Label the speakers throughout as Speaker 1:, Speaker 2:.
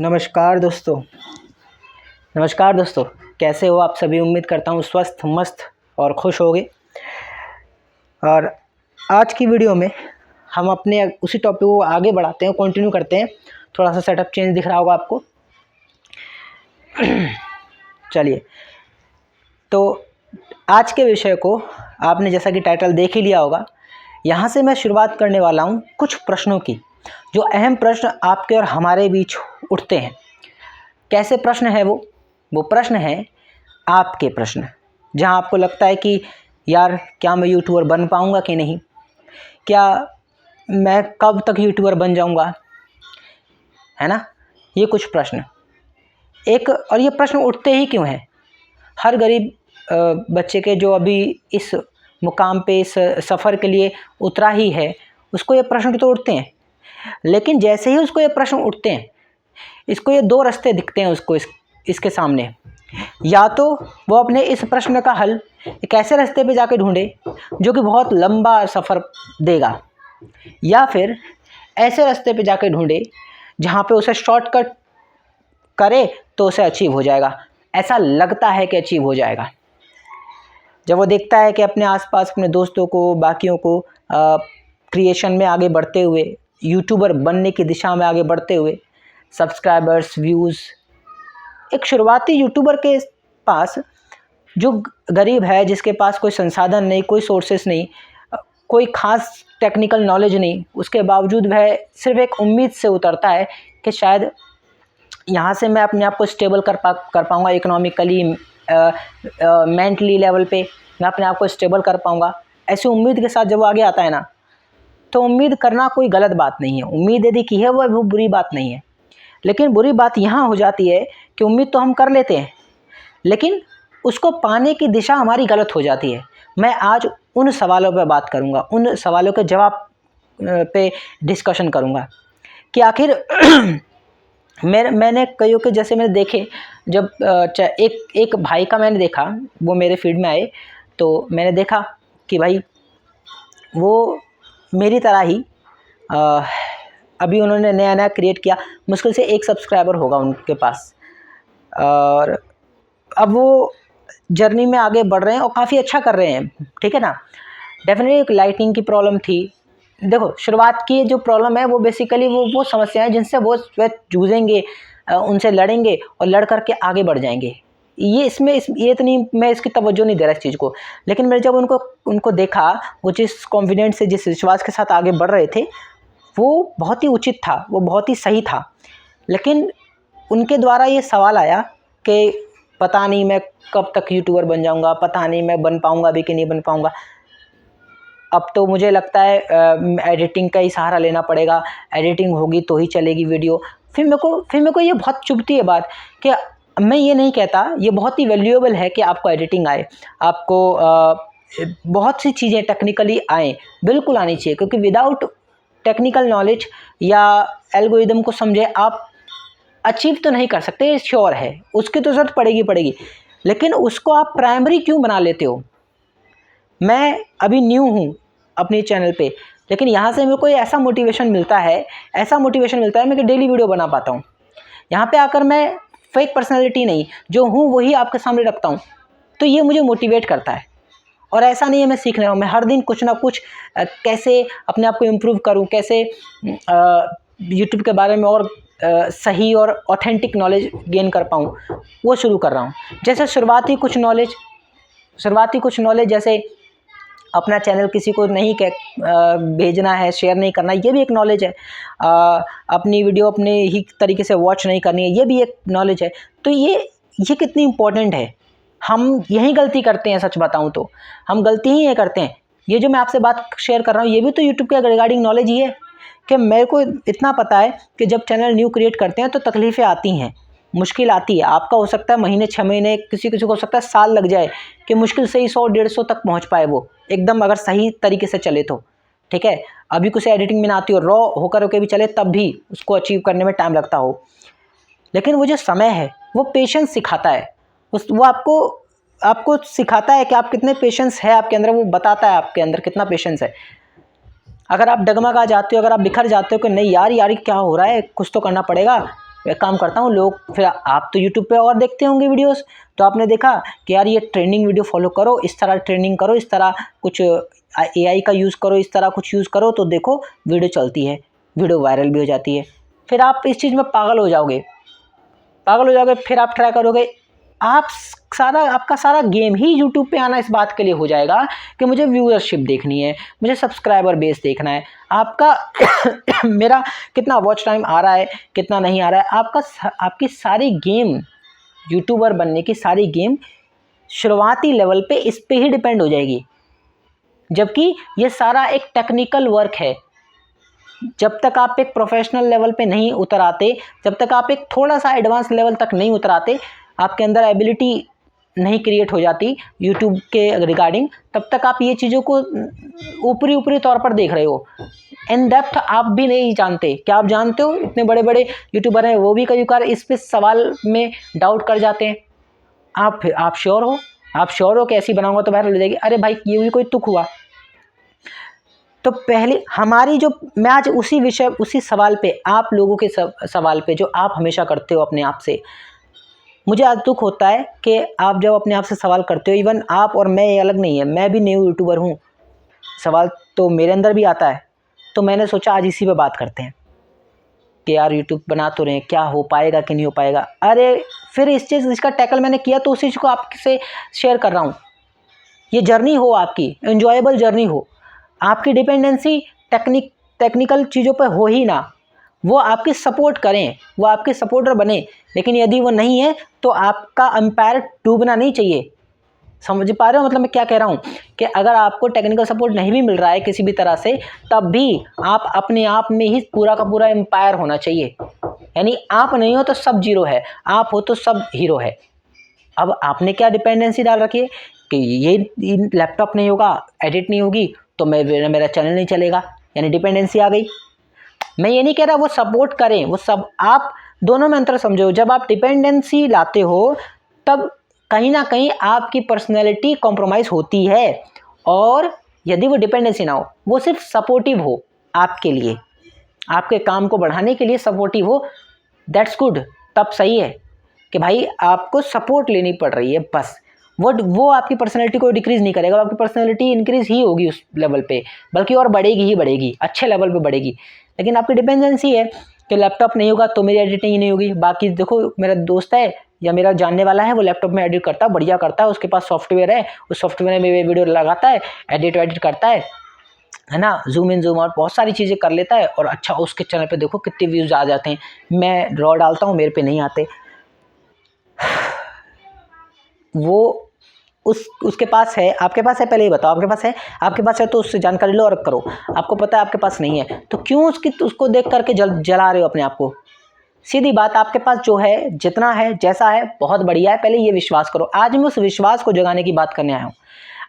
Speaker 1: नमस्कार दोस्तों, कैसे हो आप सभी। उम्मीद करता हूँ स्वस्थ, मस्त और खुश होगे। और आज की वीडियो में हम अपने उसी टॉपिक को आगे बढ़ाते हैं, कंटिन्यू करते हैं। थोड़ा सा सेटअप चेंज दिख रहा होगा आपको। चलिए, तो आज के विषय को आपने जैसा कि टाइटल देख ही लिया होगा। यहाँ से मैं शुरुआत करने वाला हूँ कुछ प्रश्नों की, जो अहम प्रश्न आपके और हमारे बीच उठते हैं। कैसे प्रश्न है वो प्रश्न है आपके प्रश्न, जहाँ आपको लगता है कि यार क्या मैं यूट्यूबर बन पाऊँगा कि नहीं, क्या मैं कब तक यूट्यूबर बन जाऊँगा, है ना। ये कुछ प्रश्न और ये प्रश्न उठते ही क्यों हैं। हर गरीब बच्चे के जो अभी इस मुकाम पे, इस सफ़र के लिए उतरा ही है, उसको ये प्रश्न तो उठते हैं। लेकिन जैसे ही उसको ये प्रश्न उठते हैं, इसको ये दो रास्ते दिखते हैं उसको इसके सामने। या तो वो अपने इस प्रश्न का हल एक ऐसे रास्ते पे जाके ढूंढे जो कि बहुत लंबा सफ़र देगा, या फिर ऐसे रास्ते पे जाके ढूंढे जहाँ पे उसे शॉर्टकट करे तो उसे अचीव हो जाएगा। ऐसा लगता है कि अचीव हो जाएगा। जब वो देखता है कि अपने आसपास अपने दोस्तों को, बाकियों को क्रिएशन में आगे बढ़ते हुए, यूट्यूबर बनने की दिशा में आगे बढ़ते हुए, सब्सक्राइबर्स, व्यूज़, एक शुरुआती यूट्यूबर के पास जो गरीब है, जिसके पास कोई संसाधन नहीं, कोई सोर्सेस नहीं, कोई ख़ास टेक्निकल नॉलेज नहीं, उसके बावजूद वह सिर्फ एक उम्मीद से उतरता है कि शायद यहाँ से मैं अपने आप को स्टेबल कर पाऊँगा, इकोनॉमिकली, मेंटली लेवल पे मैं अपने आप को स्टेबल कर पाऊँगा। ऐसी उम्मीद के साथ जब वो आगे आता है ना, तो उम्मीद करना कोई गलत बात नहीं है। उम्मीद यदि की है वो बुरी बात नहीं है। लेकिन बुरी बात यहाँ हो जाती है कि उम्मीद तो हम कर लेते हैं, लेकिन उसको पाने की दिशा हमारी गलत हो जाती है। मैं आज उन सवालों पर बात करूँगा, उन सवालों के जवाब पे डिस्कशन करूँगा कि आखिर मैंने कईयों के, जैसे मैंने देखे, जब एक भाई का मैंने देखा, वो मेरे फीड में आए, तो मैंने देखा कि भाई वो मेरी तरह ही अभी उन्होंने नया क्रिएट किया, मुश्किल से 1 सब्सक्राइबर होगा उनके पास, और अब वो जर्नी में आगे बढ़ रहे हैं और काफ़ी अच्छा कर रहे हैं, ठीक है ना। डेफिनेटली एक लाइटिंग की प्रॉब्लम थी। देखो, शुरुआत की जो प्रॉब्लम है वो बेसिकली वो समस्याएं जिनसे वो जूझेंगे, उनसे लड़ेंगे और लड़ करके आगे बढ़ जाएंगे। ये इतनी मैं इसकी तवज्जो नहीं दे रहा इस चीज़ को। लेकिन मैंने जब उनको देखा, वो जिस कॉन्फिडेंस से, जिस विश्वास के साथ आगे बढ़ रहे थे, वो बहुत ही उचित था, वो बहुत ही सही था। लेकिन उनके द्वारा ये सवाल आया कि पता नहीं मैं कब तक यूट्यूबर बन जाऊंगा, पता नहीं मैं बन पाऊंगा भी कि नहीं बन पाऊंगा। अब तो मुझे लगता है एडिटिंग का ही सहारा लेना पड़ेगा, एडिटिंग होगी तो ही चलेगी वीडियो। फिर मेरे को ये बहुत चुभती है बात कि मैं ये नहीं कहता, ये बहुत ही वैल्यूएबल है कि आपको एडिटिंग आए, आपको बहुत सी चीज़ें टेक्निकली आए, बिल्कुल आनी चाहिए, क्योंकि विदाउट टेक्निकल नॉलेज या एल्गोरिदम को समझे आप अचीव तो नहीं कर सकते, श्योर है, उसकी तो ज़रूरत पड़ेगी। लेकिन उसको आप प्राइमरी क्यों बना लेते हो। मैं अभी न्यू हूँ अपने चैनल पे, लेकिन यहाँ से मेरे को ऐसा मोटिवेशन मिलता है मैं कि डेली वीडियो बना पाता हूँ। यहाँ पे आकर मैं फेक पर्सनैलिटी नहीं, जो हूँ वही आपके सामने रखता हूँ, तो ये मुझे मोटिवेट करता है। और ऐसा नहीं है मैं सीख रहा हूँ, मैं हर दिन कुछ ना कुछ कैसे अपने आप को इम्प्रूव करूँ, कैसे यूट्यूब के बारे में और सही और ऑथेंटिक नॉलेज गेन कर पाऊँ, वो शुरू कर रहा हूँ। जैसे शुरुआती कुछ नॉलेज जैसे अपना चैनल किसी को नहीं भेजना है, शेयर नहीं करना, ये भी एक नॉलेज है। अपनी वीडियो अपने ही तरीके से वॉच नहीं करनी है, ये भी एक नॉलेज है। तो ये कितनी इम्पोर्टेंट है। हम यही गलती करते हैं, सच बताऊं तो हम गलती ही ये करते हैं। ये जो मैं आपसे बात शेयर कर रहा हूँ, ये भी तो यूट्यूब के रिगार्डिंग नॉलेज ही है कि मेरे को इतना पता है कि जब चैनल न्यू क्रिएट करते हैं तो तकलीफ़ें आती हैं, मुश्किल आती है। आपका हो सकता है महीने, 6 महीने, किसी को हो सकता है साल लग जाए कि मुश्किल से ही 100-150 तक पहुंच पाए वो, एकदम अगर सही तरीके से चले तो, ठीक है। अभी कुछ एडिटिंग में ना आती हो, रॉ होकर भी चले, तब भी उसको अचीव करने में टाइम लगता हो। लेकिन वो जो समय है वो पेशेंस सिखाता है, वो आपको सिखाता है कि आप कितने पेशेंस है आपके अंदर, वो बताता है आपके अंदर कितना पेशेंस है। अगर आप डगमगा जाते हो, अगर आप बिखर जाते हो कि नहीं यार क्या हो रहा है, कुछ तो करना पड़ेगा, एक काम करता हूँ, लोग फिर आप तो यूट्यूब पे और देखते होंगे वीडियोस, तो आपने देखा कि यार ये ट्रेंडिंग वीडियो फॉलो करो, इस तरह ट्रेंडिंग करो, इस तरह कुछ AI का यूज़ करो, इस तरह कुछ यूज़ करो, तो देखो वीडियो चलती है, वीडियो वायरल भी हो जाती है। फिर आप इस चीज़ में पागल हो जाओगे, फिर आप ट्राई करोगे, आपका सारा गेम ही यूट्यूब पे आना इस बात के लिए हो जाएगा कि मुझे व्यूअरशिप देखनी है, मुझे सब्सक्राइबर बेस देखना है, आपका मेरा कितना वॉच टाइम आ रहा है, कितना नहीं आ रहा है, आपकी सारी गेम, यूट्यूबर बनने की सारी गेम शुरुआती लेवल पे इस पे ही डिपेंड हो जाएगी। जबकि ये सारा एक टेक्निकल वर्क है। जब तक आप एक प्रोफेशनल लेवल पे नहीं उतर आते, जब तक आप एक थोड़ा सा एडवांस लेवल तक नहीं उतर आते, आपके अंदर एबिलिटी नहीं क्रिएट हो जाती यूट्यूब के रिगार्डिंग, तब तक आप ये चीज़ों को ऊपरी तौर पर देख रहे हो। इन डेप्थ आप भी नहीं जानते। क्या आप जानते हो इतने बड़े बड़े यूट्यूबर हैं, वो भी कभी कभार इस पे सवाल में डाउट कर जाते हैं। आप श्योर हो? आप श्योर हो कि ऐसी बनाऊंगा तो वायरल हो जाएगी? अरे भाई, ये भी कोई तुक हुआ? तो पहले हमारी जो, मैं आज उसी सवाल पे, आप लोगों के सवाल पे जो आप हमेशा करते हो अपने आप से, मुझे आज दुख होता है कि आप जब अपने आप से सवाल करते हो, इवन आप और मैं, ये अलग नहीं है, मैं भी न्यू यूट्यूबर हूँ, सवाल तो मेरे अंदर भी आता है। तो मैंने सोचा आज इसी पे बात करते हैं कि यार यूट्यूब बना तो रहे हैं, क्या हो पाएगा कि नहीं हो पाएगा। अरे फिर इसका टैकल मैंने किया तो उसी चीज़ को आपसे शेयर कर रहा हूँ। ये जर्नी हो आपकी, एंजॉयबल जर्नी हो, आपकी डिपेंडेंसी टेक्निकल चीज़ों पर हो ही ना, वो आपकी सपोर्ट करें, वो आपके सपोर्टर बने। लेकिन यदि वो नहीं है तो आपका एम्पायर डूबना नहीं चाहिए। समझ पा रहे हो मतलब मैं क्या कह रहा हूँ? कि अगर आपको टेक्निकल सपोर्ट नहीं भी मिल रहा है किसी भी तरह से, तब भी आप अपने आप में ही पूरा का पूरा एम्पायर होना चाहिए। यानी आप नहीं हो तो सब जीरो है, आप हो तो सब हीरो है। अब आपने क्या डिपेंडेंसी डाल रखी है कि ये लैपटॉप नहीं होगा, एडिट नहीं होगी तो मेरा चैनल नहीं चलेगा, यानी डिपेंडेंसी आ गई। मैं ये नहीं कह रहा वो सपोर्ट करें, वो सब, आप दोनों में अंतर समझो। जब आप डिपेंडेंसी लाते हो तब कहीं ना कहीं आपकी पर्सनैलिटी कॉम्प्रोमाइज़ होती है, और यदि वो डिपेंडेंसी ना हो, वो सिर्फ सपोर्टिव हो आपके लिए, आपके काम को बढ़ाने के लिए सपोर्टिव हो, दैट्स गुड। तब सही है कि भाई आपको सपोर्ट लेनी पड़ रही है, बस वो आपकी पर्सनैलिटी को डिक्रीज़ नहीं करेगा, आपकी पर्सनैलिटी इंक्रीज़ ही होगी उस लेवल पे, बल्कि और बढ़ेगी ही बढ़ेगी, अच्छे लेवल पे बढ़ेगी। लेकिन आपकी डिपेंडेंसी है कि लैपटॉप नहीं होगा तो मेरी एडिटिंग ही नहीं होगी। बाकी देखो, मेरा दोस्त है या मेरा जानने वाला है, वो लैपटॉप में एडिट करता है, बढ़िया करता है, उसके पास सॉफ्टवेयर है, उस सॉफ्टवेयर में वीडियो लगाता है, एडिट करता है ना, जूम इन जूम आउट बहुत सारी चीज़ें कर लेता है, और अच्छा उसके चैनल पे देखो कितने व्यूज़ आ जाते हैं। मैं रॉ डालता हूँ, मेरे पे नहीं आते। वो उसके पास है, आपके पास है? पहले ही बताओ, आपके पास है? आपके पास है तो उससे जानकारी लो और करो। आपको पता है आपके पास नहीं है तो क्यों उसको देख करके जला रहे हो अपने आप को? सीधी बात, आपके पास जो है, जितना है, जैसा है, बहुत बढ़िया है, पहले ये विश्वास करो। आज मैं उस विश्वास को जगाने की बात करने आया हूँ।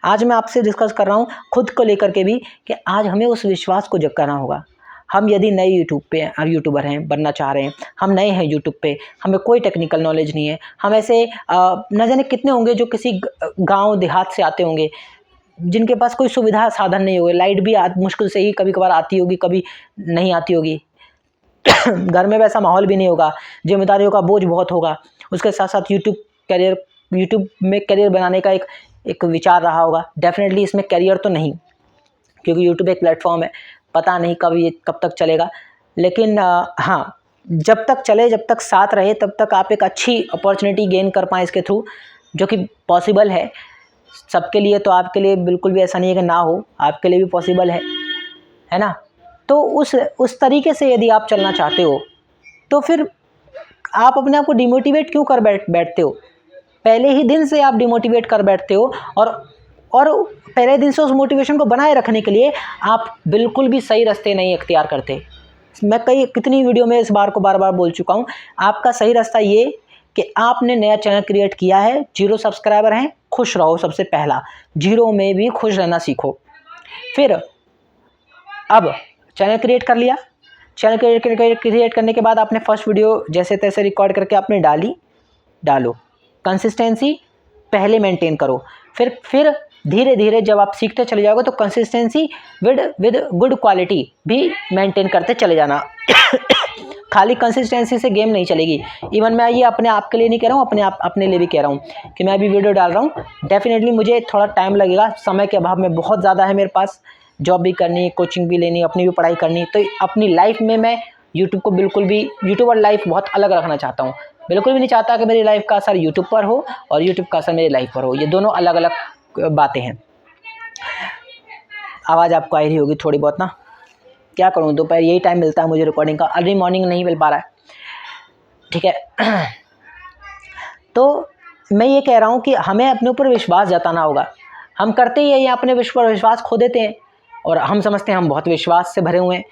Speaker 1: आज मैं आपसे डिस्कस कर रहा हूँ खुद को लेकर के भी, कि आज हमें उस विश्वास को जगाना होगा। हम यदि नए यूट्यूबर हैं, बनना चाह रहे हैं, हम नए हैं यूट्यूब पे, हमें कोई टेक्निकल नॉलेज नहीं है, हम ऐसे न जाने कितने होंगे जो किसी गांव देहात से आते होंगे, जिनके पास कोई सुविधा साधन नहीं होगी, लाइट भी मुश्किल से ही कभी कभार आती होगी, कभी नहीं आती होगी, घर में वैसा माहौल भी नहीं होगा, जिम्मेदारियों का बोझ बहुत होगा, उसके साथ साथ यूट्यूब में करियर बनाने का एक विचार रहा होगा। डेफिनेटली इसमें करियर तो नहीं, क्योंकि यूट्यूब एक प्लेटफॉर्म है, पता नहीं कब तक चलेगा। लेकिन हाँ, जब तक चले, जब तक साथ रहे, तब तक आप एक अच्छी अपॉर्चुनिटी गेन कर पाएँ इसके थ्रू, जो कि पॉसिबल है सबके लिए। तो आपके लिए बिल्कुल भी ऐसा नहीं है कि ना हो, आपके लिए भी पॉसिबल है ना। तो उस तरीके से यदि आप चलना चाहते हो तो फिर आप अपने आप को डिमोटिवेट क्यों कर बैठते हो? पहले ही दिन से आप डिमोटिवेट कर बैठते हो, और पहले दिन से उस मोटिवेशन को बनाए रखने के लिए आप बिल्कुल भी सही रास्ते नहीं इख्तियार करते। मैं कितनी वीडियो में इस बार को बार बार बोल चुका हूँ, आपका सही रास्ता ये कि आपने नया चैनल क्रिएट किया है, 0 सब्सक्राइबर हैं, खुश रहो। सबसे पहला 0 में भी खुश रहना सीखो। फिर अब चैनल क्रिएट कर लिया, चैनल क्रिएट करने के बाद आपने फर्स्ट वीडियो जैसे तैसे रिकॉर्ड करके आपने डालो। कंसिस्टेंसी पहले मेंटेन करो, फिर धीरे धीरे जब आप सीखते चले जाओगे तो कंसिस्टेंसी विद गुड क्वालिटी भी मेंटेन करते चले जाना। खाली कंसिस्टेंसी से गेम नहीं चलेगी। इवन मैं ये अपने आप के लिए नहीं कह रहा हूँ, अपने लिए भी कह रहा हूँ कि मैं अभी वीडियो डाल रहा हूँ, डेफिनेटली मुझे थोड़ा टाइम लगेगा, समय के अभाव में बहुत ज़्यादा है मेरे पास, जॉब भी करनी, कोचिंग भी लेनी, अपनी भी पढ़ाई करनी। तो अपनी लाइफ में मैं यूट्यूब को बिल्कुल भी, यूट्यूब और लाइफ बहुत अलग रखना चाहता हूँ। बिल्कुल भी नहीं चाहता कि मेरी लाइफ का असर यूट्यूब पर हो और यूट्यूब का असर मेरी लाइफ पर हो, ये दोनों अलग अलग बातें हैं। आवाज़ आपको आ रही होगी थोड़ी बहुत ना, क्या करूँ, दोपहर यही टाइम मिलता है मुझे रिकॉर्डिंग का, अर्ली मॉर्निंग नहीं मिल पा रहा है, ठीक है। तो मैं ये कह रहा हूँ कि हमें अपने ऊपर विश्वास जताना होगा। हम करते ही यही अपने विश्वास खो देते हैं और हम समझते हैं हम बहुत विश्वास से भरे हुए हैं।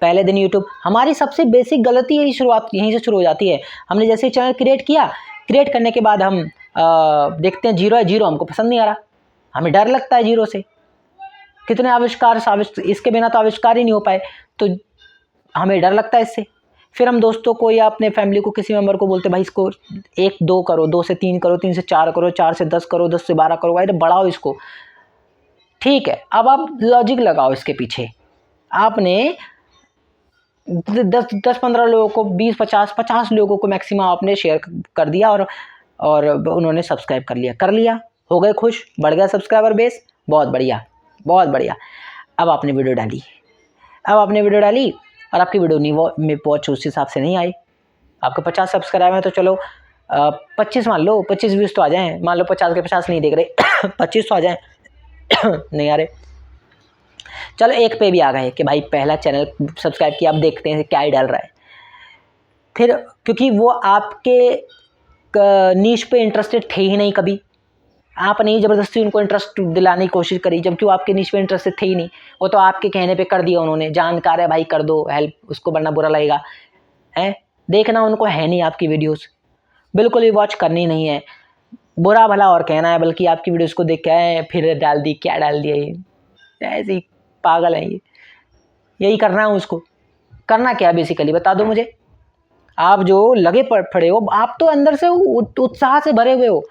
Speaker 1: पहले दिन यूट्यूब, हमारी सबसे बेसिक गलती यही शुरुआत यहीं से शुरू हो जाती है। हमने जैसे चैनल क्रिएट किया, क्रिएट करने के बाद हम देखते हैं जीरो है, जीरो हमको पसंद नहीं आ रहा, हमें डर लगता है जीरो से। कितने आविष्कार, इसके बिना तो आविष्कार ही नहीं हो पाए, तो हमें डर लगता है इससे। फिर हम दोस्तों को या अपने फैमिली को, किसी मेंबर को बोलते भाई इसको 1-2 करो, 2 से 3 करो, 3 से 4 करो, 4 से 10 करो, 10 से 12 करो, भाई बढ़ाओ इसको। ठीक है, अब आप लॉजिक लगाओ इसके पीछे। आपने 10-15 लोगों को, 20-50 लोगों को मैक्सिमम आपने शेयर कर दिया और उन्होंने सब्सक्राइब कर लिया, हो गए खुश, बढ़ गया सब्सक्राइबर बेस, बहुत बढ़िया, बहुत बढ़िया। अब आपने वीडियो डाली और आपकी वीडियो में वॉच उस हिसाब से नहीं आई। आपके 50 सब्सक्राइबर हैं तो चलो 25 मान लो, 25 व्यूज़ तो आ जाएँ, मान लो 50 के 50 नहीं देख रहे 25 तो आ जाएँ नहीं आ रहे, चलो एक पे भी आ गए कि भाई पहला चैनल सब्सक्राइब किया, अब देखते हैं क्या ही डाल रहा है। फिर क्योंकि वो आपके नीश पे इंटरेस्टेड थे ही नहीं, कभी आपने ही ज़बरदस्ती उनको इंटरेस्ट दिलाने की कोशिश करी, जबकि वो आपके नीश पे इंटरेस्टेड थे ही नहीं, वो तो आपके कहने पे कर दिया उन्होंने, जानकार है भाई कर दो हेल्प उसको, वरना बुरा लगेगा है। देखना उनको है नहीं आपकी वीडियोस, बिल्कुल भी वॉच करनी नहीं है, बुरा भला और कहना है, बल्कि आपकी वीडियोस को देख के फिर डाल दी, क्या डाल दिया ये, ऐसे ही पागल है ये, यही करना है उसको। करना क्या बेसिकली बता दो मुझे। आप जो लगे पड़े हो, आप तो अंदर से उत्साह से भरे हुए हो,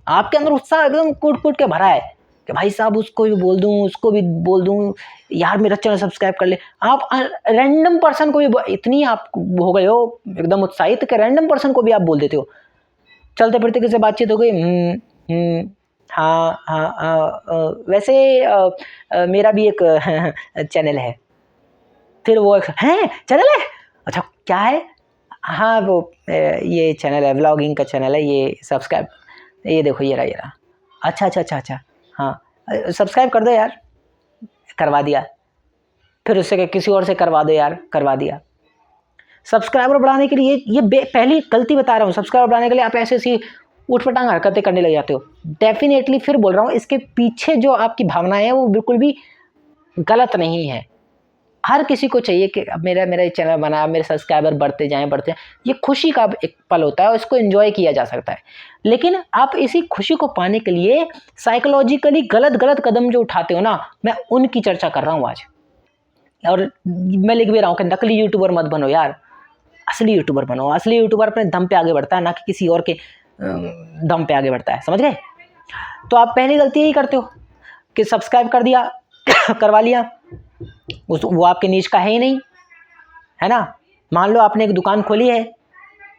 Speaker 1: आपके अंदर उत्साह एकदम कूट कूट के भरा है कि भाई साहब उसको भी बोल दूं, उसको भी बोल दूं, यार मेरा चैनल सब्सक्राइब कर ले। आप रैंडम पर्सन को भी, इतनी आप हो गए हो एकदम उत्साहित कि रैंडम पर्सन को भी आप बोल देते हो। चलते फिरते किसी बातचीत हो गई, हाँ हाँ, वैसे मेरा भी एक चैनल है। फिर वो हैं चैनल है, अच्छा क्या है, हाँ वो ये चैनल है, व्लॉगिंग का चैनल है, ये सब्सक्राइब, ये देखो ये रहा, अच्छा, हाँ सब्सक्राइब कर दो यार, करवा दिया। फिर उससे किसी और से करवा दो यार, करवा दिया। सब्सक्राइबर बढ़ाने के लिए ये पहली गलती बता रहा हूँ, सब्सक्राइबर बढ़ाने के लिए आप ऐसी उठपटांग हरकतें करने लग जाते हो। डेफिनेटली फिर बोल रहा हूँ, इसके पीछे जो आपकी भावनाएं हैं वो बिल्कुल भी गलत नहीं है। हर किसी को चाहिए कि अब मेरा चैनल बना, मेरे सब्सक्राइबर बढ़ते जाएं, ये खुशी का एक पल होता है और इसको एंजॉय किया जा सकता है। लेकिन आप इसी खुशी को पाने के लिए साइकोलॉजिकली गलत कदम जो उठाते हो ना, मैं उनकी चर्चा कर रहा हूँ आज। और मैं लिख भी रहा हूँ कि नकली यूट्यूबर मत बनो यार, असली यूट्यूबर बनो। असली यूट्यूबर अपने दम पे आगे बढ़ता है, ना कि किसी और के दम पे आगे बढ़ता है, समझ गए। तो आप पहली गलती यही करते हो कि सब्सक्राइब कर दिया करवा लिया, वो आपके नीच का है ही नहीं, है ना। मान लो आपने एक दुकान खोली है,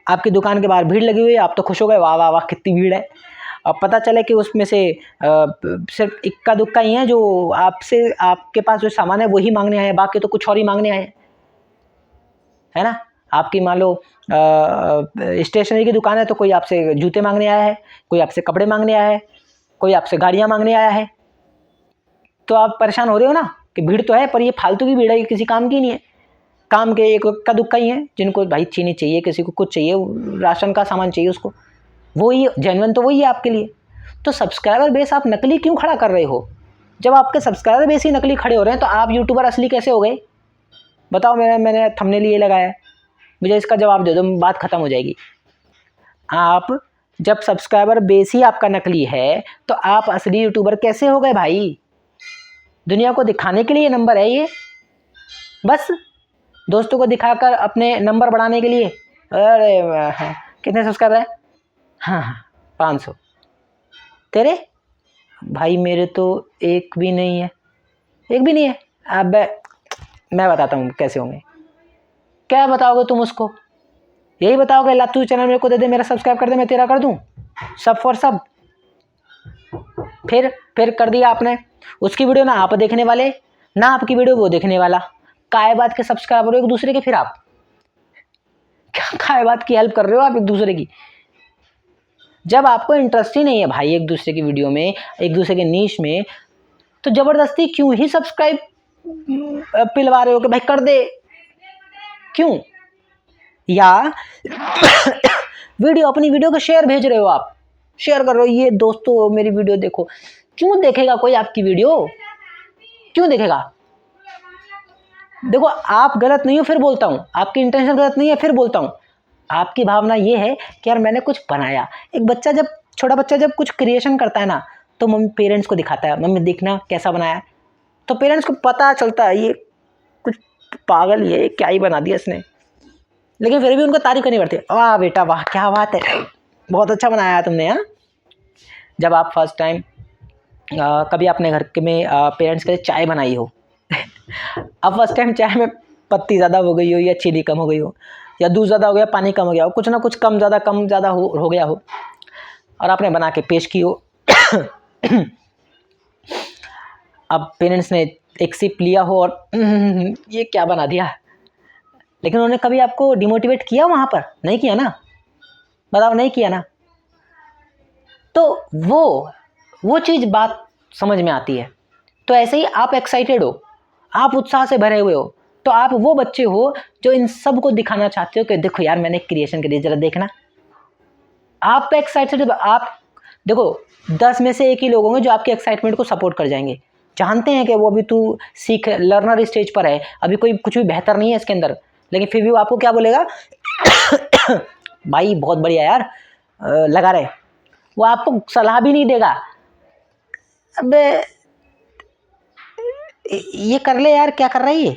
Speaker 1: आपकी दुकान के बाहर भीड़ लगी हुई है, आप तो खुश हो गए, वाह वाह वाह कितनी भीड़ है। अब पता चले कि उसमें से सिर्फ इक्का दुक्का ही है जो आपसे, आपके पास जो सामान है वही मांगने आए हैं, बाकी तो कुछ और ही मांगने आए हैं, है ना। आपकी मान लो स्टेशनरी की दुकान है, तो कोई आपसे जूते मांगने आया है, कोई आपसे कपड़े मांगने आया है, कोई आपसे गाड़ियाँ मांगने आया है। तो आप परेशान हो रहे हो ना कि भीड़ तो है, पर ये फालतू की भीड़ है, ये किसी काम की नहीं है। काम के एक का दुक्का ही है, जिनको भाई चीनी चाहिए, किसी को कुछ चाहिए, राशन का सामान चाहिए उसको, वही जेन्युइन तो वही है आपके लिए। तो सब्सक्राइबर बेस आप नकली क्यों खड़ा कर रहे हो? जब आपके सब्सक्राइबर बेस ही नकली खड़े हो रहे हैं तो आप यूट्यूबर असली कैसे हो गए? बताओ। मैंने थंबनेल ये लगाया है, मुझे इसका जवाब दे दो, बात खत्म हो जाएगी। आप जब सब्सक्राइबर बेस ही आपका नकली है तो आप असली यूट्यूबर कैसे हो गए भाई? दुनिया को दिखाने के लिए नंबर है ये, बस दोस्तों को दिखाकर अपने नंबर बढ़ाने के लिए। अरे कितने सब्सक्राइबर है? हाँ 500। तेरे भाई मेरे तो एक भी नहीं है, एक भी नहीं है। अब मैं बताता हूँ कैसे होंगे। क्या बताओगे तुम उसको? यही बताओगे ला तू चैनल मेरे को दे दे, मेरा सब्सक्राइब कर दे, मैं तेरा कर दूं, सब फॉर सब। फिर कर दिया आपने, उसकी वीडियो ना आप देखने वाले ना आपकी वीडियो वो देखने वाला, काय बात के सब्सक्राइबर हो एक दूसरे के। फिर आप क्या काय बात की हेल्प कर रहे हो आप एक दूसरे की, जब आपको इंटरेस्ट ही नहीं है भाई एक दूसरे की वीडियो में, एक दूसरे के नीश में, तो जबरदस्ती क्यों ही सब्सक्राइब पिलवा रहे हो कि भाई कर दे, क्यों? या वीडियो, अपनी वीडियो को शेयर भेज रहे हो आप, शेयर कर रहे हो, ये दोस्तों मेरी वीडियो देखो, क्यों देखेगा कोई आपकी वीडियो, क्यों देखेगा? देखो आप गलत नहीं हो, फिर बोलता हूं, आपकी इंटेंशन गलत नहीं है, फिर बोलता हूं, आपकी भावना ये है कि यार मैंने कुछ बनाया। एक बच्चा जब, छोटा बच्चा जब कुछ क्रिएशन करता है ना, तो मम्मी पेरेंट्स को दिखाता है, मम्मी देखना कैसा बनाया, तो पेरेंट्स को पता चलता है ये कुछ पागल, ये क्या ही बना दिया इसने, लेकिन फिर भी उनको तारीफ करनी पड़ती है, वाह बेटा वाह क्या बात है, बहुत अच्छा बनाया तुमने। हाँ, जब आप फर्स्ट टाइम कभी अपने घर के में पेरेंट्स के लिए चाय बनाई हो अब फर्स्ट टाइम चाय में पत्ती ज़्यादा हो गई हो, या चीनी कम हो गई हो, या दूध ज़्यादा हो गया, पानी कम हो गया हो, कुछ ना कुछ कम ज़्यादा हो गया हो, और आपने बना के पेश की हो अब पेरेंट्स ने एक सिप लिया हो और ये क्या बना दिया, लेकिन उन्होंने कभी आपको डिमोटिवेट किया वहाँ पर? नहीं किया ना, बताओ, नहीं किया ना। तो वो चीज़ बात समझ में आती है। तो ऐसे ही आप एक्साइटेड हो, आप उत्साह से भरे हुए हो, तो आप वो बच्चे हो जो इन सब को दिखाना चाहते हो कि देखो यार मैंने क्रिएशन करी, जरा देखना। आप एक्साइटेड, आप देखो 10 में से 1 ही लोग होंगे जो आपके एक्साइटमेंट को सपोर्ट कर जाएंगे, जानते हैं कि वो अभी तू सीख लर्नर स्टेज पर है, अभी कोई कुछ भी बेहतर नहीं है इसके अंदर, लेकिन फिर भी वो आपको क्या बोलेगा भाई बहुत बढ़िया यार, लगा रहे। वो आपको सलाह भी नहीं देगा, अबे ये कर ले यार, क्या कर रहा है ये,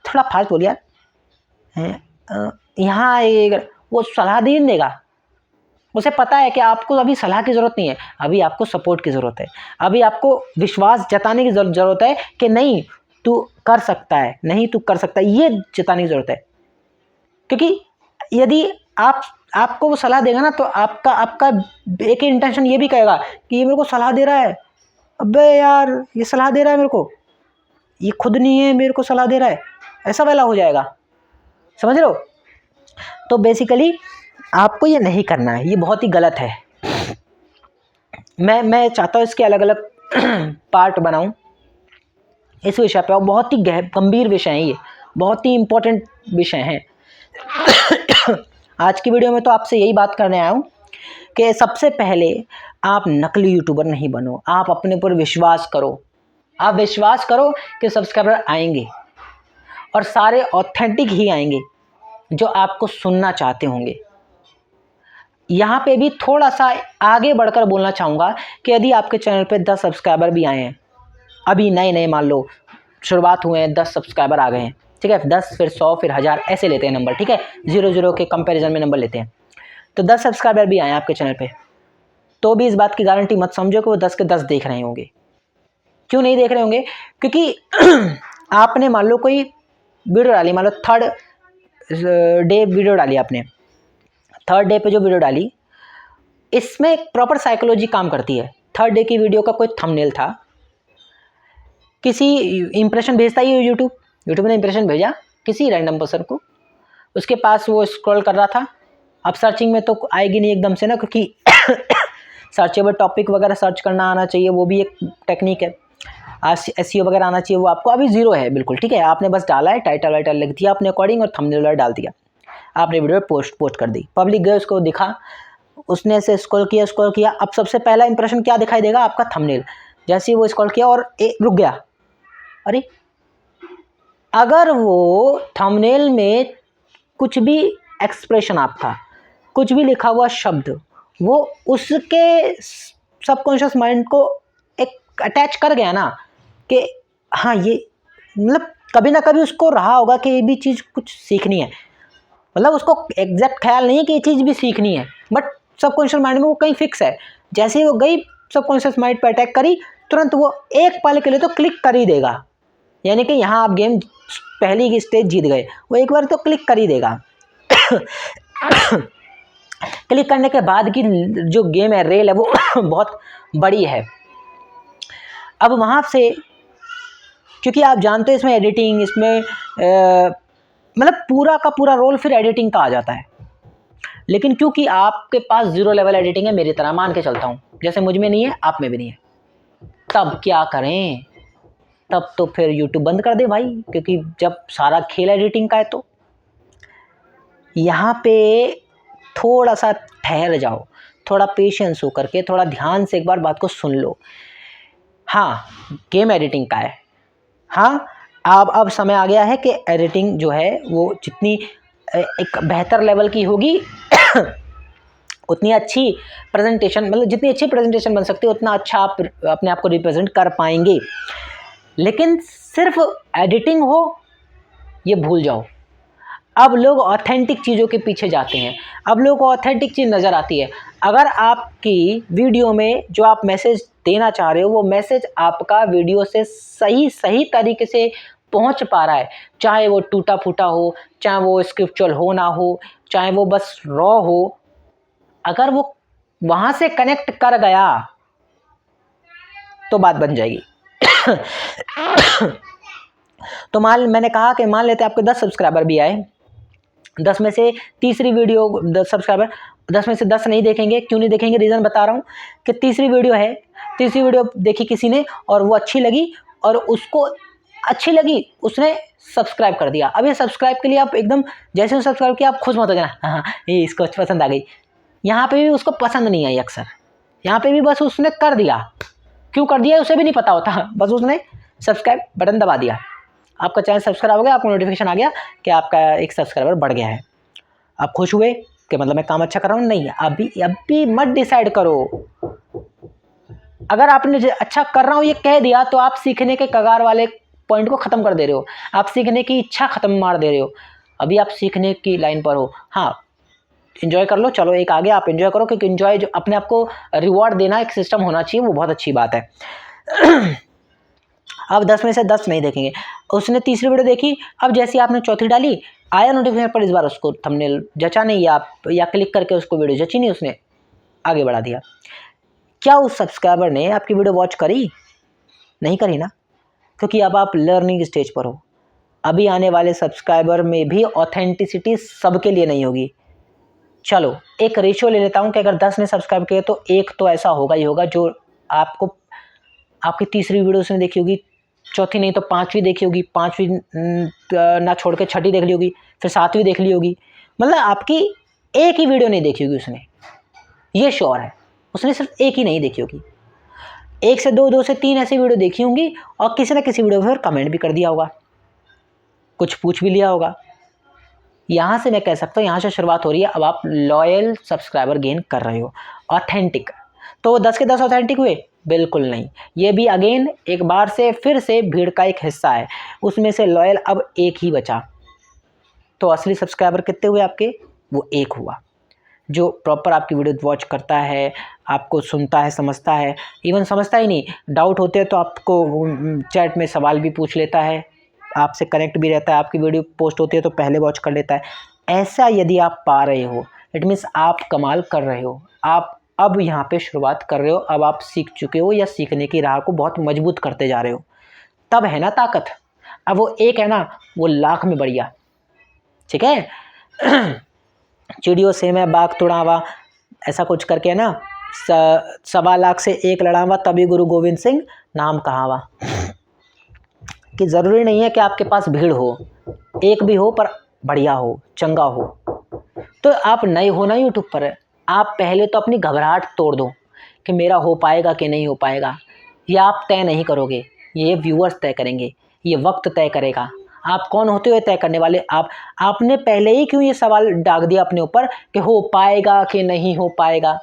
Speaker 1: थोड़ा फास्ट बोल यार, यहाँ वो सलाह नहीं देगा। उसे पता है कि आपको अभी सलाह की ज़रूरत नहीं है, अभी आपको सपोर्ट की ज़रूरत है, अभी आपको विश्वास जताने की ज़रूरत है कि नहीं तू कर सकता है, नहीं तू कर सकता है, ये जताने की ज़रूरत है। क्योंकि यदि आपको वो सलाह देगा ना, तो आपका एक ही इंटेंशन ये भी कहेगा कि ये मेरे को सलाह दे रहा है, अबे यार ये सलाह दे रहा है मेरे को, ये खुद नहीं है मेरे को सलाह दे रहा है, ऐसा वाला हो जाएगा, समझ रहे हो? तो बेसिकली आपको ये नहीं करना है, ये बहुत ही गलत है। मैं चाहता हूँ इसके अलग अलग पार्ट बनाऊँ इस विषय पे, और बहुत ही गंभीर विषय हैं ये, बहुत ही इम्पोर्टेंट विषय हैं आज की वीडियो में तो आपसे यही बात करने आया हूँ कि सबसे पहले आप नकली यूट्यूबर नहीं बनो, आप अपने पर विश्वास करो, आप विश्वास करो कि सब्सक्राइबर आएंगे, और सारे ऑथेंटिक ही आएंगे जो आपको सुनना चाहते होंगे। यहाँ पे भी थोड़ा सा आगे बढ़कर बोलना चाहूँगा कि यदि आपके चैनल पे 10 सब्सक्राइबर भी आए हैं, अभी नए मान लो शुरुआत हुए हैं, 10 सब्सक्राइबर आ गए हैं, ठीक है, 10 फिर 100 फिर 1000 ऐसे लेते हैं नंबर, ठीक है, 0 के कंपैरिजन में नंबर लेते हैं, तो 10 सब्सक्राइबर भी आए आपके चैनल पे, तो भी इस बात की गारंटी मत समझो कि वो 10 के 10 देख रहे होंगे। क्यों नहीं देख रहे होंगे? क्योंकि आपने मान लो कोई वीडियो डाली, मान लो 3rd डे वीडियो डाली आपने, 3rd डे पे जो वीडियो डाली, इसमें एक प्रॉपर साइकोलॉजी काम करती है। 3rd डे की वीडियो का कोई थंबनेल था, किसी इंप्रेशन भेजता ही यूट्यूब ने इंप्रेशन भेजा किसी रैंडम पर्सन को, उसके पास वो स्क्रॉल कर रहा था, अब सर्चिंग में तो आएगी नहीं एकदम से ना, क्योंकि सर्चेबल टॉपिक वगैरह सर्च करना आना चाहिए, वो भी एक टेक्निक है, SEO वगैरह आना चाहिए, वो आपको अभी 0 है बिल्कुल, ठीक है, आपने बस डाला है, टाइटल वाइटल लिख दिया अपने अकॉर्डिंग और थंबनेल डाल दिया, आपने वीडियो पोस्ट कर दी, पब्लिक गए उसको दिखा, उसने ऐसे स्क्रॉल किया, अब सबसे पहला इंप्रेशन क्या दिखाई देगा? आपका थंबनेल। जैसे ही वो स्क्रॉल किया और रुक गया, अरे अगर वो थंबनेल में कुछ भी एक्सप्रेशन आपका, कुछ भी लिखा हुआ शब्द, वो उसके सबकॉन्शियस माइंड को एक अटैच कर गया ना कि हाँ ये, मतलब कभी ना कभी उसको रहा होगा कि ये भी चीज़ कुछ सीखनी है, मतलब उसको एग्जैक्ट ख्याल नहीं है कि ये चीज़ भी सीखनी है, बट सबकॉन्शियस माइंड में वो कहीं फिक्स है। जैसे ही वो गई सबकॉन्शियस माइंड पर अटैक करी, तुरंत वो एक पल के लिए तो क्लिक कर ही देगा, यानी कि यहाँ आप गेम पहली की स्टेज जीत गए, वो एक बार तो क्लिक कर ही देगा क्लिक करने के बाद की जो गेम है, रेल है, वो बहुत बड़ी है। अब वहाँ से, क्योंकि आप जानते हो इसमें एडिटिंग, इसमें मतलब पूरा का पूरा रोल फिर एडिटिंग का आ जाता है। लेकिन क्योंकि आपके पास 0 लेवल एडिटिंग है, मेरी तरह मान के चलता हूँ, जैसे मुझ में नहीं है आप में भी नहीं है, तब क्या करें? तब तो फिर यूट्यूब बंद कर दे भाई, क्योंकि जब सारा खेल एडिटिंग का है। तो यहाँ पे थोड़ा सा ठहर जाओ, थोड़ा पेशेंस हो करके, थोड़ा ध्यान से एक बार बात को सुन लो। हाँ, गेम एडिटिंग का है। हाँ, अब समय आ गया है कि एडिटिंग जो है वो जितनी एक बेहतर लेवल की होगी उतनी अच्छी प्रेजेंटेशन, मतलब जितनी अच्छी प्रेजेंटेशन बन सकती है उतना अच्छा आप अपने आप को रिप्रेजेंट कर पाएंगे। लेकिन सिर्फ एडिटिंग हो ये भूल जाओ। अब लोग ऑथेंटिक चीज़ों के पीछे जाते हैं, अब लोगों को ऑथेंटिक चीज़ नज़र आती है। अगर आपकी वीडियो में जो आप मैसेज देना चाह रहे हो, वो मैसेज आपका वीडियो से सही तरीके से पहुंच पा रहा है, चाहे वो टूटा फूटा हो, चाहे वो स्क्रिप्चुअल हो ना हो, चाहे वो बस रॉ हो, अगर वो वहाँ से कनेक्ट कर गया तो बात बन जाएगी। तो मैंने कहा कि मान लेते आपके 10 सब्सक्राइबर भी आए, 10 में से तीसरी वीडियो 10 सब्सक्राइबर 10 में से 10 नहीं देखेंगे। क्यों नहीं देखेंगे? रीज़न बता रहा हूँ कि तीसरी वीडियो देखी किसी ने और वो अच्छी लगी, और उसको अच्छी लगी, उसने सब्सक्राइब कर दिया। अब ये सब्सक्राइब के लिए आप एकदम जैसे सब्सक्राइब किया आप खुश मत हो जाना, हाँ ये इसको पसंद आ गई। यहाँ पे भी उसको पसंद नहीं आई अक्सर, यहाँ पे भी बस उसने कर दिया। क्यों कर दिया उसे भी नहीं पता होता, बस उसने सब्सक्राइब बटन दबा दिया, आपका चैनल सब्सक्राइब हो गया, आपको नोटिफिकेशन आ गया कि आपका एक सब्सक्राइबर बढ़ गया है। आप खुश हुए कि मतलब मैं काम अच्छा कर रहा हूँ? नहीं, अभी मत डिसाइड करो। अगर आपने अच्छा कर रहा हूँ ये कह दिया तो आप सीखने के कगार वाले पॉइंट को ख़त्म कर दे रहे हो, आप सीखने की इच्छा ख़त्म मार दे रहे हो। अभी आप सीखने की लाइन पर हो। हाँ, इन्जॉय कर लो, चलो एक आगे आप इन्जॉय करो, क्योंकि इन्जॉय जो अपने आप को रिवॉर्ड देना एक सिस्टम होना चाहिए, वो बहुत अच्छी बात है। अब 10 में से 10 नहीं देखेंगे। उसने तीसरी वीडियो देखी, अब जैसे आपने चौथी डाली, आया नोटिफिकेशन पर, इस बार उसको थंबनेल जचा नहीं, या क्लिक करके उसको वीडियो जची नहीं, उसने आगे बढ़ा दिया। क्या उस सब्सक्राइबर ने आपकी वीडियो वॉच करी? नहीं करी ना, क्योंकि अब आप लर्निंग स्टेज पर हो। अभी आने वाले सब्सक्राइबर में भी ऑथेंटिसिटी सबके लिए नहीं होगी। चलो एक रेशियो ले लेता हूँ कि अगर 10 ने सब्सक्राइब किया तो एक तो ऐसा होगा ही होगा जो आपको आपकी तीसरी वीडियो उसने देखी होगी, चौथी नहीं तो 5वीं देखी होगी, 5वीं ना छोड़ के 6ठी देख ली होगी, फिर 7वीं देख ली होगी। मतलब आपकी एक ही वीडियो नहीं देखी होगी उसने, ये श्योर है। उसने सिर्फ एक ही नहीं देखी होगी, 1 से 2, 2 से 3 ऐसी वीडियो देखी होंगी, और किसी ना किसी वीडियो पर कमेंट भी कर दिया होगा, कुछ पूछ भी लिया होगा। यहाँ से मैं कह सकता हूँ, यहाँ से शुरुआत हो रही है। अब आप लॉयल सब्सक्राइबर गेन कर रहे हो, ऑथेंटिक। तो 10 के 10 ऑथेंटिक हुए? बिल्कुल नहीं। ये भी अगेन एक बार से फिर से भीड़ का एक हिस्सा है, उसमें से लॉयल अब एक ही बचा। तो असली सब्सक्राइबर कितने हुए आपके? वो एक हुआ, जो प्रॉपर आपकी वीडियो वॉच करता है, आपको सुनता है, समझता है, इवन समझता ही नहीं, डाउट होते हैं तो आपको चैट में सवाल भी पूछ लेता है, आपसे कनेक्ट भी रहता है, आपकी वीडियो पोस्ट होती है तो पहले वॉच कर लेता है। ऐसा यदि आप पा रहे हो, इट मीन्स आप कमाल कर रहे हो, आप अब यहाँ पे शुरुआत कर रहे हो, अब आप सीख चुके हो या सीखने की राह को बहुत मजबूत करते जा रहे हो, तब है ना ताकत। अब वो एक है ना, वो लाख में बढ़िया, ठीक है। चिड़ियों से मैं बाग तुड़ावा, ऐसा कुछ करके है ना, 1.25 लाख से 1 लड़ावा, तभी गुरु गोविंद सिंह नाम कहावा। कि ज़रूरी नहीं है कि आपके पास भीड़ हो, एक भी हो पर बढ़िया हो, चंगा हो। तो आप नए हो ना यूट्यूब पर, आप पहले तो अपनी घबराहट तोड़ दो कि मेरा हो पाएगा कि नहीं हो पाएगा। ये आप तय नहीं करोगे, ये व्यूअर्स तय करेंगे, ये वक्त तय करेगा। आप कौन होते हो तय करने वाले? आपने पहले ही क्यों ये सवाल डाल दिया अपने ऊपर कि हो पाएगा कि नहीं हो पाएगा?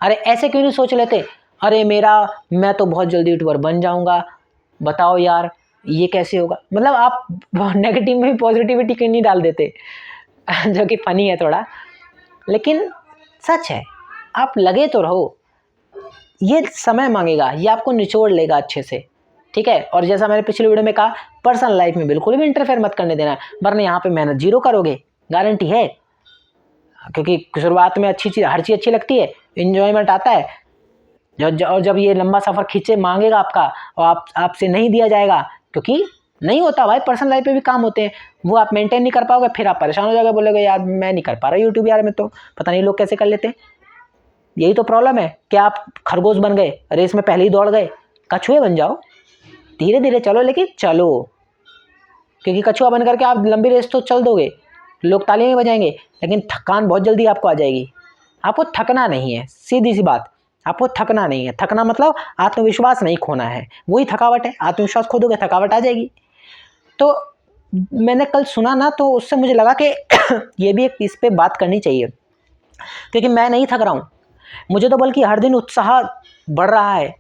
Speaker 1: अरे ऐसे क्यों नहीं सोच लेते, अरे मैं तो बहुत जल्दी यूट्यूबर बन जाऊँगा, बताओ यार ये कैसे होगा? मतलब आप नेगेटिव में पॉजिटिविटी क्यों नहीं डाल देते? जो कि फ़नी है थोड़ा, लेकिन सच है। आप लगे तो रहो, ये समय मांगेगा, ये आपको निचोड़ लेगा अच्छे से, ठीक है। और जैसा मैंने पिछले वीडियो में कहा, पर्सनल लाइफ में बिल्कुल भी इंटरफेयर मत करने देना, वरना यहाँ पे मेहनत जीरो करोगे, गारंटी है। क्योंकि शुरुआत में अच्छी चीज़, हर चीज़ अच्छी लगती है, इन्जॉयमेंट आता है। और जब ये लंबा सफ़र खींचे मांगेगा आपका और आपसे नहीं दिया जाएगा, क्योंकि नहीं होता भाई, पर्सनल लाइफ पे भी काम होते हैं, वो आप मेंटेन नहीं कर पाओगे, फिर आप परेशान हो जाओगे, बोलोगे यार मैं नहीं कर पा रहा यूट्यूब, यार मैं तो पता नहीं लोग कैसे कर लेते हैं। यही तो प्रॉब्लम है कि आप खरगोश बन गए, रेस में पहले ही दौड़ गए। कछुए बन जाओ, धीरे धीरे चलो, लेकिन चलो, क्योंकि कछुआ बन करके आप लंबी रेस तो चल दोगे, लोग तालियां भी बजाएंगे, लेकिन थकान बहुत जल्दी आपको आ जाएगी। आपको थकना नहीं है, सीधी सी बात, आपको थकना नहीं है। थकना मतलब आत्मविश्वास नहीं खोना है, वही थकावट है। आत्मविश्वास खो दोगे, थकावट आ जाएगी। तो मैंने कल सुना ना, तो उससे मुझे लगा कि ये भी एक इस पे बात करनी चाहिए, क्योंकि मैं नहीं थक रहा हूँ, मुझे तो बल्कि हर दिन उत्साह बढ़ रहा है,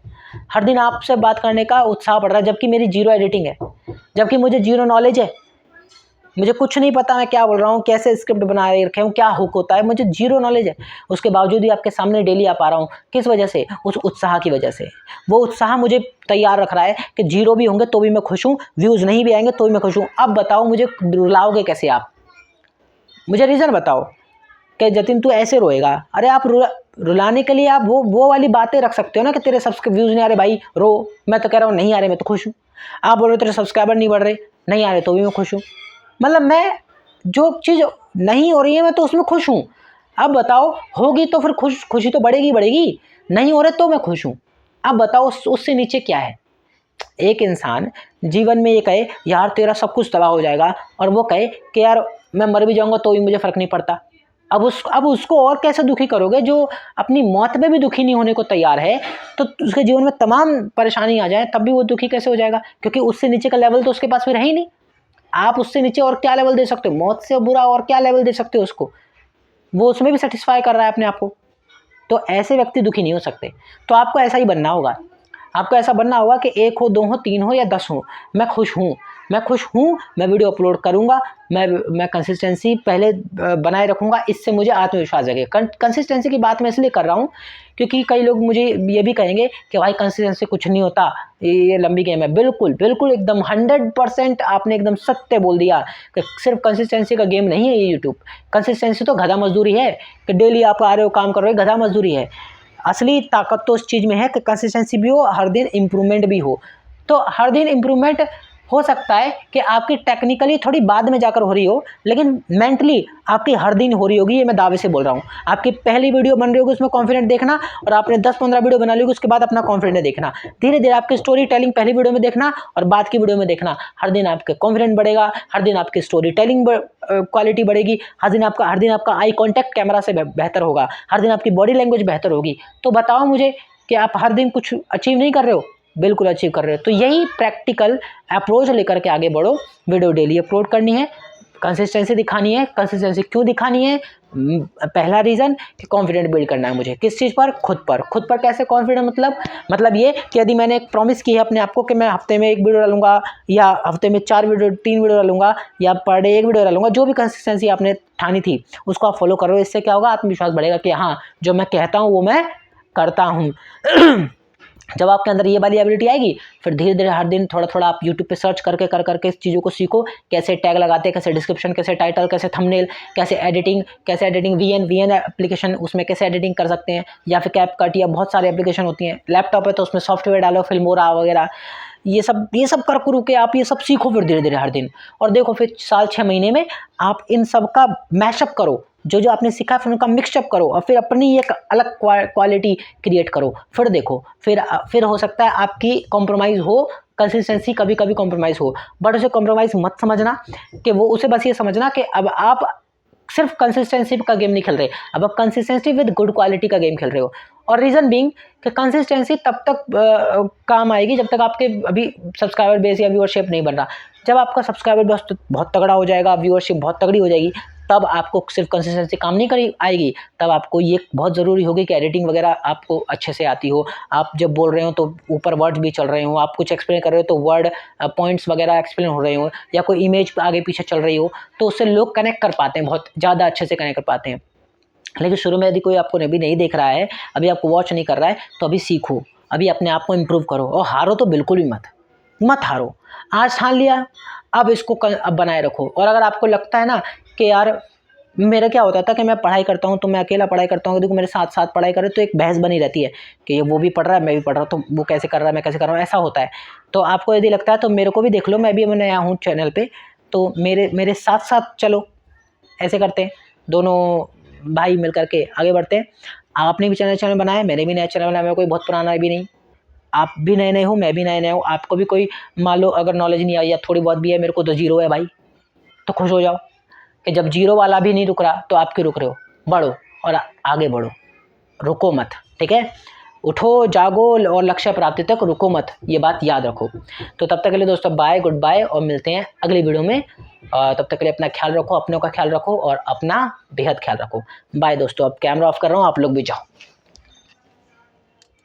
Speaker 1: हर दिन आपसे बात करने का उत्साह बढ़ रहा है, जबकि मेरी जीरो एडिटिंग है, जबकि मुझे जीरो नॉलेज है, मुझे कुछ नहीं पता मैं क्या बोल रहा हूँ, कैसे स्क्रिप्ट बना रखे हूँ, क्या हुक होता है, मुझे जीरो नॉलेज है। उसके बावजूद भी आपके सामने डेली आ पा रहा हूँ, किस वजह से? उस उत्साह की वजह से। वो उत्साह मुझे तैयार रख रहा है कि जीरो भी होंगे तो भी मैं खुश हूँ, व्यूज़ नहीं भी आएंगे तो भी मैं खुश हूँ। अब बताओ मुझे रुलाओगे कैसे आप? मुझे रीज़न बताओ कि जतिन तू ऐसे रोएगा। अरे आप रुलाने के लिए आप वो वाली बातें रख सकते हो ना, कि तेरे व्यूज़ नहीं आ रहे भाई रो, मैं तो कह रहा हूँ नहीं आ रहे मैं तो खुश हूँ। आप बोल रहे हो तेरे सब्सक्राइबर नहीं बढ़ रहे, नहीं आ रहे तो भी मैं खुश हूँ। मतलब मैं जो चीज़ नहीं हो रही है मैं तो उसमें खुश हूँ। अब बताओ होगी तो फिर खुशी तो बढ़ेगी बढ़ेगी, नहीं हो रहे तो मैं खुश हूँ। अब बताओ उससे नीचे क्या है? एक इंसान जीवन में ये कहे यार तेरा सब कुछ तबाह हो जाएगा, और वो कहे कि यार मैं मर भी जाऊंगा तो भी मुझे फ़र्क नहीं पड़ता। अब उसको और कैसे दुखी करोगे, जो अपनी मौत में भी दुखी नहीं होने को तैयार है, तो उसके जीवन में तमाम परेशानी आ जाए तब भी वो दुखी कैसे हो जाएगा? क्योंकि उससे नीचे का लेवल तो उसके पास फिर है ही नहीं। आप उससे नीचे और क्या लेवल दे सकते हो? मौत से बुरा और क्या लेवल दे सकते हो उसको? वो उसमें भी सेटिस्फाई कर रहा है अपने आप को। तो ऐसे व्यक्ति दुखी नहीं हो सकते। तो आपको ऐसा ही बनना होगा। आपको ऐसा बनना होगा कि 1 हो, 2 हो, 3 हो या 10 हो, मैं खुश हूँ, मैं खुश हूँ, मैं वीडियो अपलोड करूँगा, मैं कंसिस्टेंसी पहले बनाए रखूँगा, इससे मुझे आत्मविश्वास जगेगा। कंसिस्टेंसी की बात मैं इसलिए कर रहा हूँ क्योंकि कई लोग मुझे ये भी कहेंगे कि भाई कंसिस्टेंसी कुछ नहीं होता, ये लंबी गेम है। बिल्कुल, बिल्कुल एकदम 100% आपने एकदम सत्य बोल दिया कि सिर्फ कंसिस्टेंसी का गेम नहीं है ये यूट्यूब। कंसिस्टेंसी तो गधा मज़दूरी है कि डेली आप आ रहे हो, काम कर रहे हो, गधा मज़दूरी है। असली ताकत तो उस चीज़ में है कि कंसिस्टेंसी भी हो, हर दिन इम्प्रूवमेंट भी हो। तो हर दिन इम्प्रूवमेंट हो सकता है कि आपकी टेक्निकली थोड़ी बाद में जाकर हो रही हो, लेकिन मेंटली आपकी हर दिन हो रही होगी, ये मैं दावे से बोल रहा हूँ। आपकी पहली वीडियो बन रही होगी उसमें कॉन्फिडेंट देखना, और आपने 10-15 वीडियो बना ली होगी उसके बाद अपना कॉन्फिडेंट देखना। धीरे धीरे आपकी स्टोरी टेलिंग पहली वीडियो में देखना और बाद की वीडियो में देखना, हर दिन आपका कॉन्फिडेंट बढ़ेगा, हर दिन आपकी स्टोरी टेलिंग क्वालिटी बढ़ेगी, हर दिन आपका आई कॉन्टैक्ट कैमरा से बेहतर होगा, हर दिन आपकी बॉडी लैंग्वेज बेहतर होगी। तो बताओ मुझे कि आप हर दिन कुछ अचीव नहीं कर रहे हो? बिल्कुल अचीव कर रहे हो। तो यही प्रैक्टिकल अप्रोच लेकर के आगे बढ़ो। वीडियो डेली अपलोड करनी है, कंसिस्टेंसी दिखानी है। कंसिस्टेंसी क्यों दिखानी है? पहला रीज़न कि कॉन्फिडेंट बिल्ड करना है मुझे। किस चीज़ पर? खुद पर। खुद पर कैसे कॉन्फिडेंट? मतलब ये कि यदि मैंने एक प्रॉमिस की है अपने आप को कि मैं हफ्ते में 1 वीडियो डालूंगा, या हफ्ते में 3 वीडियो डालूंगा, या पर डे 1 वीडियो डालूंगा, जो भी कंसिस्टेंसी आपने ठानी थी उसको आप फॉलो करो। इससे क्या होगा? आत्मविश्वास बढ़ेगा कि हाँ, जो मैं कहता हूँ वो मैं करता हूँ। जब आपके अंदर ये वाली एबिलिटी आएगी, फिर धीरे धीरे हर दिन थोड़ा थोड़ा आप यूट्यूब पे सर्च करके करके इस चीज़ों को सीखो। कैसे टैग लगाते हैं, कैसे डिस्क्रिप्शन, कैसे टाइटल, कैसे थंबनेल, कैसे एडिटिंग वीएन एप्लीकेशन, उसमें कैसे एडिटिंग कर सकते हैं, या फिर कैपकट, या बहुत सारे एप्लीकेशन होती हैं। लैपटॉप है तो उसमें सॉफ्टवेयर डालो, फिल्मोरा वगैरह, ये सब कर करू के आप ये सब सीखो फिर धीरे धीरे हर दिन। और देखो फिर 1-6 महीने में आप इन सब का मैशअप करो, जो आपने सीखा फिर उनका मिक्सअप करो, और फिर अपनी एक अलग क्वालिटी क्रिएट करो। फिर देखो फिर हो सकता है आपकी कॉम्प्रोमाइज़ हो, कंसिस्टेंसी कभी कभी कॉम्प्रोमाइज़ हो, बट उसे कॉम्प्रोमाइज़ मत समझना कि वो, उसे बस ये समझना कि अब आप सिर्फ कंसिस्टेंसी का गेम नहीं खेल रहे, अब आप कंसिस्टेंसी विद गुड क्वालिटी का गेम खेल रहे हो। और रीज़न बीइंग कि कंसिस्टेंसी तब तक काम आएगी जब तक आपके अभी सब्सक्राइबर बेस या व्यूअरशिप नहीं बन रहा। जब आपका सब्सक्राइबर बेस बहुत तगड़ा हो जाएगा, व्यूअरशिप बहुत तगड़ी हो जाएगी, तब आपको सिर्फ कंसिस्टेंसी काम नहीं करी आएगी, तब आपको ये बहुत ज़रूरी होगी कि एडिटिंग वगैरह आपको अच्छे से आती हो। आप जब बोल रहे हो तो ऊपर वर्ड्स भी चल रहे हो, आप कुछ एक्सप्लेन कर रहे हो तो वर्ड पॉइंट्स वगैरह एक्सप्लेन हो रहे हो, या कोई इमेज आगे पीछे चल रही हो, तो उससे लोग कनेक्ट कर पाते हैं, बहुत ज़्यादा अच्छे से कनेक्ट कर पाते हैं। लेकिन शुरू में यदि कोई आपको अभी नहीं देख रहा है, अभी आपको वॉच नहीं कर रहा है, तो अभी सीखो, अभी अपने आप को इम्प्रूव करो, और हारो तो बिल्कुल भी मत हारो। आज ठान लिया, अब इसको अब बनाए रखो। और अगर आपको लगता है ना कि यार मेरा क्या होता था कि मैं पढ़ाई करता हूँ तो मैं अकेला पढ़ाई करता हूँ, देखो मेरे साथ साथ पढ़ाई करे तो एक बहस बनी रहती है कि ये वो भी पढ़ रहा है मैं भी पढ़ रहा हूँ, तो वो कैसे कर रहा है मैं कैसे कर रहा हूँ, ऐसा होता है। तो आपको यदि लगता है तो मेरे को भी देख लो, मैं भी नया हूँ चैनल पे, तो मेरे मेरे साथ साथ चलो, ऐसे करते हैं, दोनों भाई मिल करके आगे बढ़ते हैं। आपने भी चैनल बनाया, मैंने भी नया चैनल बनाया, मैं कोई बहुत पुराना भी नहीं, आप भी नए नए हो मैं भी नए नए हूँ, आपको भी कोई मान लो अगर नॉलेज नहीं आई या थोड़ी बहुत भी है, मेरे को तो जीरो है भाई, तो खुश हो जाओ कि जब जीरो वाला भी नहीं रुक रहा तो आप क्यों रुक रहे हो, बढ़ो और आगे बढ़ो, रुको मत, ठीक है, उठो जागो और लक्ष्य प्राप्ति तक रुको मत, ये बात याद रखो। तो तब तक के लिए दोस्तों बाय, गुड बाय, और मिलते हैं अगली वीडियो में। तब तक के लिए अपना ख्याल रखो, अपनों का ख्याल रखो और अपना बेहद ख्याल रखो। बाय दोस्तों, अब कैमरा ऑफ कर रहा हूँ, आप लोग भी जाओ।